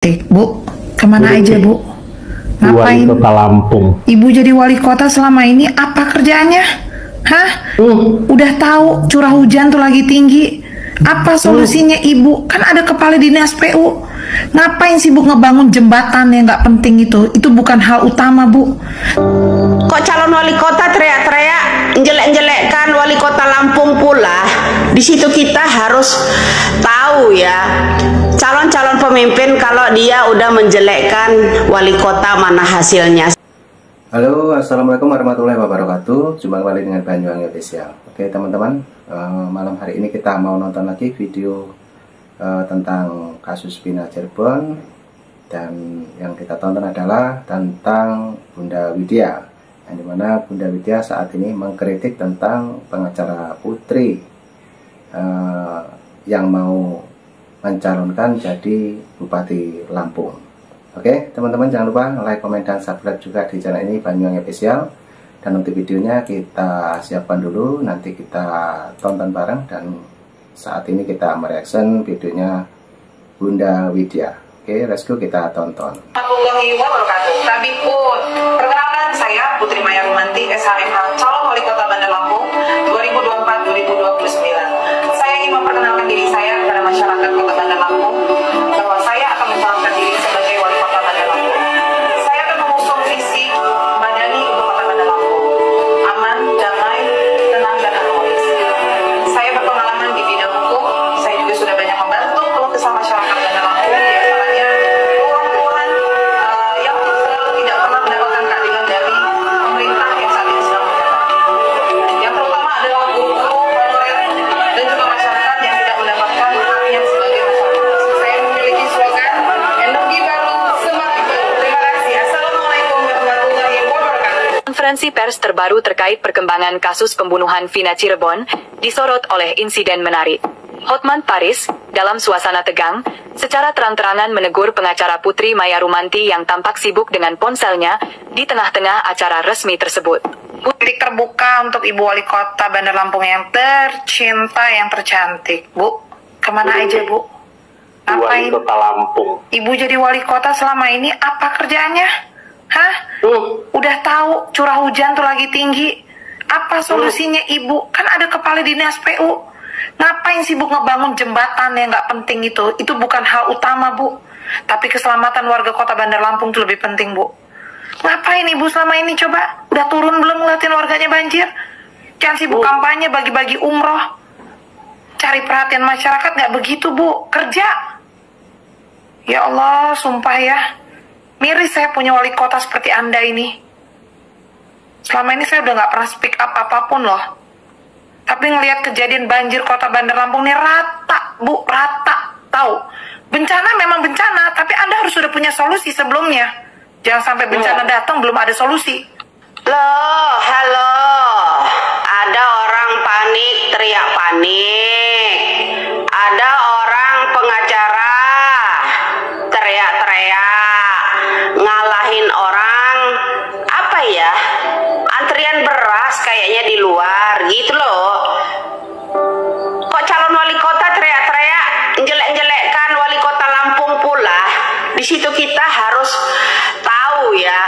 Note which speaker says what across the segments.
Speaker 1: Bu, kemana aja Bu? Ngapain?
Speaker 2: Wali Kota Lampung.
Speaker 1: Ibu jadi wali kota selama ini apa kerjaannya? Hah? Udah tahu curah hujan tuh lagi tinggi. Apa solusinya Ibu? Kan ada kepala dinas PU. Ngapain sibuk ngebangun jembatan yang nggak penting itu? Itu bukan hal utama Bu.
Speaker 3: Kok calon wali kota teriak-teriak jelek-jelekkan wali kota Lampung pula? Di situ kita harus tahu ya, calon-calon pemimpin kalau dia udah menjelekkan wali kota mana hasilnya.
Speaker 4: Halo, assalamualaikum warahmatullahi wabarakatuh. Jumpa kembali dengan Banyuwangi Official. Oke teman-teman, malam hari ini kita mau nonton lagi video tentang kasus Pina Cirebon. Dan yang kita tonton adalah tentang Bunda Widya, yang dimana Bunda Widya saat ini mengkritik tentang pengacara Putri yang mau mencalonkan jadi Bupati Lampung. Oke teman-teman, jangan lupa like, komen, dan subscribe juga di channel ini Banyuwangi Official. Dan untuk videonya kita siapkan dulu, nanti kita tonton bareng. Dan saat ini kita mereaction videonya Bunda Widya. Oke, let's go, kita tonton.
Speaker 1: Warahmatullahi wabarakatuh. Tabipun, perkenalkan saya Putri Maya Rumanti, SHMH, calon wali kota Bandar Lampung 2024-2029. Saya ingin memperkenalkan diri saya kepada masyarakat kota Bandar Lampung bahwa saya akan mencalonkan diri sebagai wali kota Bandar Lampung. Saya akan mengusung visi madani untuk kota Bandar Lampung, aman, damai, tenang, dan harmonis. Saya berpengalaman di bidang hukum. Saya juga sudah banyak membantu keluh kesah masyarakat Bandar Lampung.
Speaker 5: Konferensi pers terbaru terkait perkembangan kasus pembunuhan Vina Cirebon disorot oleh insiden menarik. Hotman Paris, dalam suasana tegang, secara terang-terangan menegur pengacara Putri Maya Rumanti yang tampak sibuk dengan ponselnya di tengah-tengah acara resmi tersebut.
Speaker 1: Titik terbuka untuk Ibu Wali Kota Bandar Lampung yang tercinta, yang tercantik. Bu, kemana aja Bu?
Speaker 2: Wali
Speaker 1: Ngapain?
Speaker 2: Kota Lampung.
Speaker 1: Ibu jadi wali kota selama ini apa kerjaannya? Hah? Udah tahu curah hujan tuh lagi tinggi. Apa solusinya Ibu? Kan ada kepala dinas PU. Ngapain sibuk ngebangun jembatan yang nggak penting itu? Itu bukan hal utama Bu. Tapi keselamatan warga kota Bandar Lampung itu lebih penting Bu. Ngapain Ibu selama ini coba? Udah turun belum ngeliatin warganya banjir? Jangan sibuk kampanye bagi-bagi umroh. Cari perhatian masyarakat nggak begitu Bu. Kerja. Ya Allah, sumpah ya. Miris saya punya wali kota seperti Anda ini. Selama ini saya udah nggak pernah speak up apapun loh. Tapi ngelihat kejadian banjir kota Bandar Lampung ini rata, Bu, rata. Tahu, bencana memang bencana, tapi Anda harus sudah punya solusi sebelumnya. Jangan sampai bencana datang belum ada solusi.
Speaker 3: Loh, halo. Ada orang panik, teriak panik. Ada orang pengacara teriak-teriak ngalahin orang, apa ya, antrian beras kayaknya di luar gitu loh. Kok calon wali kota teriak-teriak jelek-jelekkan wali kota Lampung pula? Di situ kita harus tahu ya,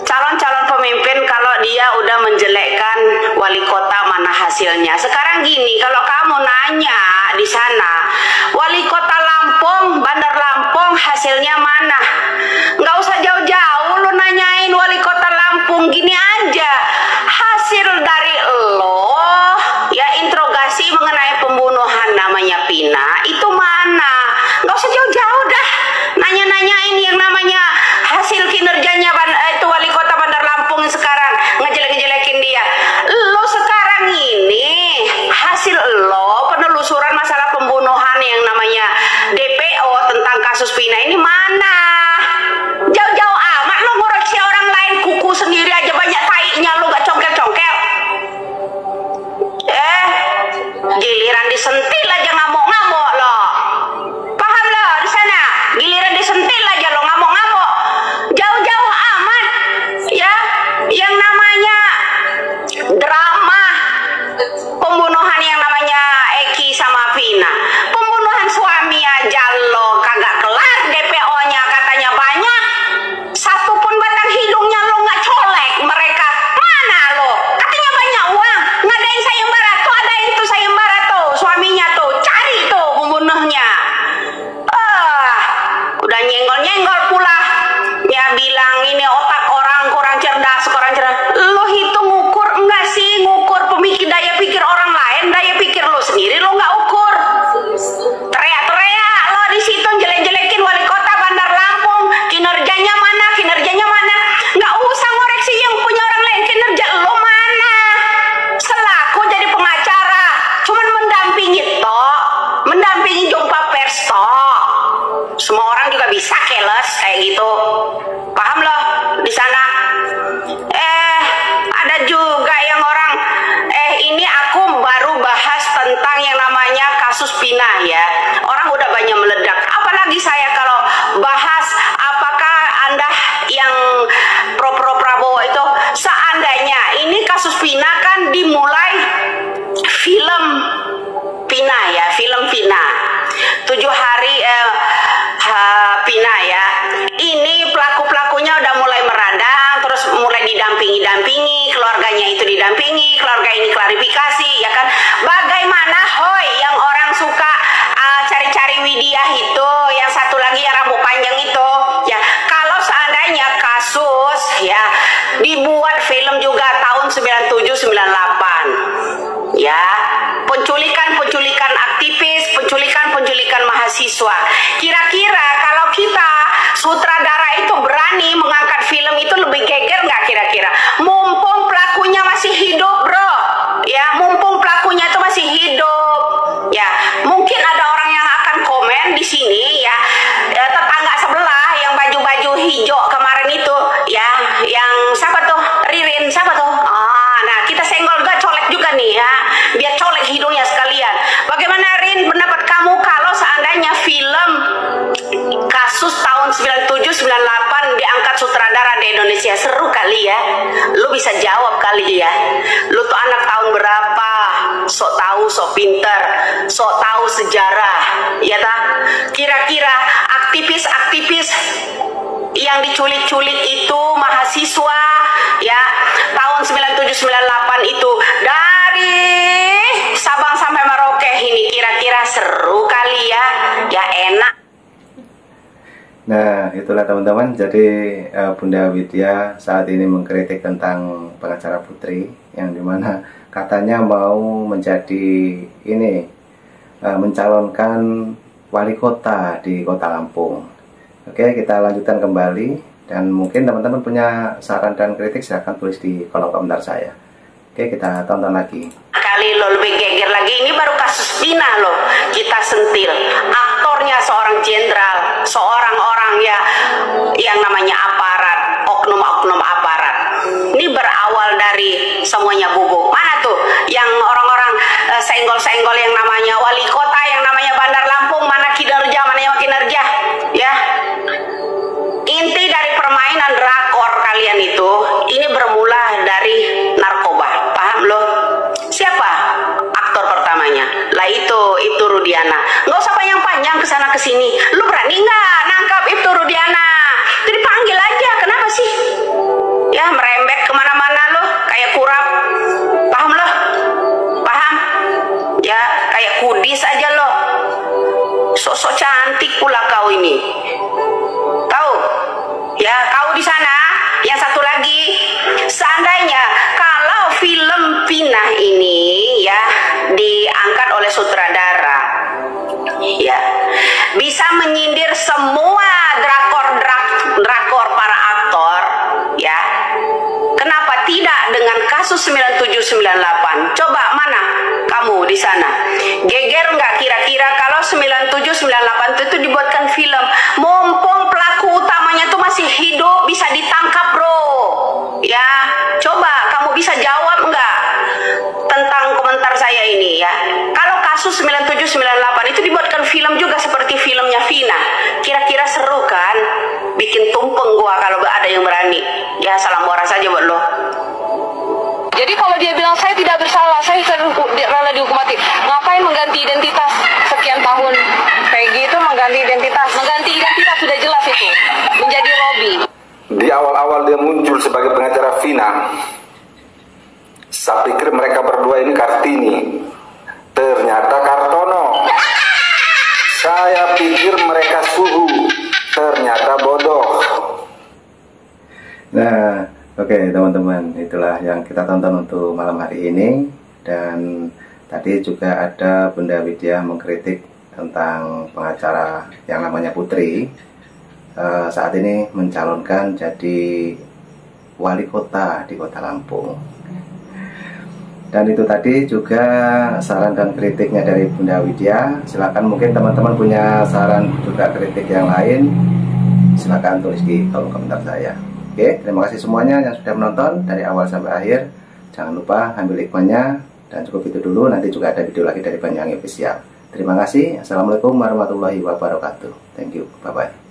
Speaker 3: calon-calon pemimpin kalau dia udah menjelekkan wali kota mana hasilnya. Sekarang gini, kalau kamu nanya di sana, wali kota Lampung, Bandar Lampung hasilnya mana? Nggak usah jauh-jauh lu nanyain wali kota Lampung, gini aja, hasil dari lo ya interogasi mengenai pembunuhan namanya Pina itu mana? Nggak usah jauh-jauh dah nanya-nanyain yang namanya hasil kinerjanya itu wali kota Bandar Lampung sekarang, ngejelek-jelekin dia. Lo sekarang ini hasil lo penelusuran masalah pembunuhan yang namanya DPO tentang kasus Pina ini mana? Jauh-jauh amat lo ngoreksi orang lain, kuku sendiri aja banyak tainya, lo gak congkel-congkel. Giliran disentil aja ngamuk-ngamuk lo. Paham lo di sana? Giliran disentil aja lo ngamuk-ngamuk. Jauh-jauh amat ya yang namanya drama pembunuhan yang namanya Eki sama Vina. Pembunuhan suami aja lo kagak kelar DPO-nya nyenggol-nyenggol pula. Ya bilang ini otak orang kurang cerdas. Lo hitung ukur enggak sih? Ngukur daya pikir orang lain, daya pikir lo sendiri lo nggak ukur. Teriak-teriak lo di situ jelek-jelekin wali kota Bandar Lampung. Kinerjanya mana? Nggak usah ngoreksi yang punya orang lain. Kinerja lo mana? Selaku jadi pengacara, cuman mendampingi jumpa pers toh. Semua orang juga bisa keles kayak gitu. Paham loh di sana? Ada juga yang orang ini aku baru bahas tentang yang namanya kasus Pinah ya. Orang udah banyak meledak. Apalagi saya kalau bahas apakah Anda yang pro Prabowo itu, seandainya ini kasus Pinah kan dimulai film Pinah ya, film Pinah 7 hari Pinah ya. Ini pelakunya udah mulai meradang, terus mulai didampingi, keluarganya itu didampingi, keluarga ini klarifikasi ya kan. Bagaimana hoi yang orang suka cari-cari Widya itu, yang satu lagi yang rambut panjang itu ya. Kalau seandainya kasus ya dibuat film juga tahun 97-98 ya, penculikan aktivis, penculikan mahasiswa. Kira-kira kalau kita sutradara itu berani mengangkat film itu lebih geger nggak kira-kira? Mumpung pelakunya masih hidup bro, ya mumpung pelakunya itu masih hidup, ya mungkin ada orang yang akan komen di sini ya, tetangga sebelah yang baju hijau kemarin itu, ya yang siapa tuh? Ririn siapa tuh? Nah kita senggol juga, colek juga nih ya, biar colek hidungnya sekalian. Bagaimana Rin pendapat kamu kalau seandainya film kasus tahun 97-98 diangkat sutradara di Indonesia? Seru kali ya. Lu bisa jawab kali ya. Lu tuh anak tahun berapa? Sok tahu, sok pinter, sok tahu sejarah, ya tak? Kira-kira aktivis yang diculik-culik itu mahasiswa ya tahun 97-98 itu dari Sabang sampai Merauke ini, kira-kira seru kali ya. Ya enak.
Speaker 4: Nah itulah teman-teman, jadi Bunda Widya saat ini mengkritik tentang pengacara Putri yang dimana katanya mau menjadi ini mencalonkan wali kota di kota Lampung. Oke, kita lanjutkan kembali, dan mungkin teman-teman punya saran dan kritik silahkan tulis di kolom komentar saya. Oke, kita tonton lagi.
Speaker 3: Kali lo lebih geger lagi, ini baru kasus Pinah lo kita sentil. Aktornya seorang jenderal, seorang orang ya yang namanya aparat, oknum aparat. Ini berawal dari semuanya bubuk. Mana tuh yang orang-orang senggol-senggol yang namanya wali kota, yang namanya Bandar Lampung, mana kinerja, ya. Inti dari permainan drakor kalian itu, ini bermula dari narkoba. Paham lo? Siapa aktor pertamanya? Lah itu Rudiana. Nggak usah panjang-panjang kesana kesini. Lu berani nggak nangkap itu Rudiana? Jadi panggil aja. Kenapa sih? Ya merembet kemana-mana lo, kayak kurap. Paham lo? Paham? Ya kayak kudis aja lo. Sok-sok cantik pula kau ini. Tahu? Ya kau di sana. Yang satu lagi, seandainya kalau film Pinah ini ya diangkat oleh sutradara, ya bisa menyindir semua drakor para aktor, ya. Kenapa tidak dengan kasus 97-98? Coba mana kamu di sana? Geger nggak kira-kira kalau 97-98 itu dibuatkan film? Mumpung pelaku utamanya tuh masih hidup, bisa ditangkap bro. Ya, coba kamu bisa jawab nggak tentang komentar saya ini ya? Kalau kasus 97-98 itu dibuatkan film juga seperti filmnya Vina, kira-kira seru kan? Bikin tumpeng gua kalau ada yang berani. Ya salam waras aja buat lo.
Speaker 1: Jadi kalau dia bilang saya tidak bersalah, saya rela dihukum mati, ngapain mengganti identitas sekian tahun kayak gitu? Mengganti identitas sudah jelas itu menjadi lobby.
Speaker 6: Di awal-awal dia muncul sebagai pengacara Vina, saya pikir mereka berdua ini Kartini, ternyata Kartono. Saya pikir mereka suhu, ternyata
Speaker 4: Nah, oke teman-teman, itulah yang kita tonton untuk malam hari ini. Dan tadi juga ada Bunda Widya mengkritik tentang pengacara yang namanya Putri, saat ini mencalonkan jadi wali kota di kota Lampung. Dan itu tadi juga saran dan kritiknya dari Bunda Widya. Silakan, mungkin teman-teman punya saran juga kritik yang lain, silakan tulis di kolom komentar saya. Oke, terima kasih semuanya yang sudah menonton dari awal sampai akhir. Jangan lupa ambil hikmahnya, dan cukup itu dulu. Nanti juga ada video lagi dari Banyuwangi Official. Terima kasih. Assalamualaikum warahmatullahi wabarakatuh. Thank you. Bye-bye.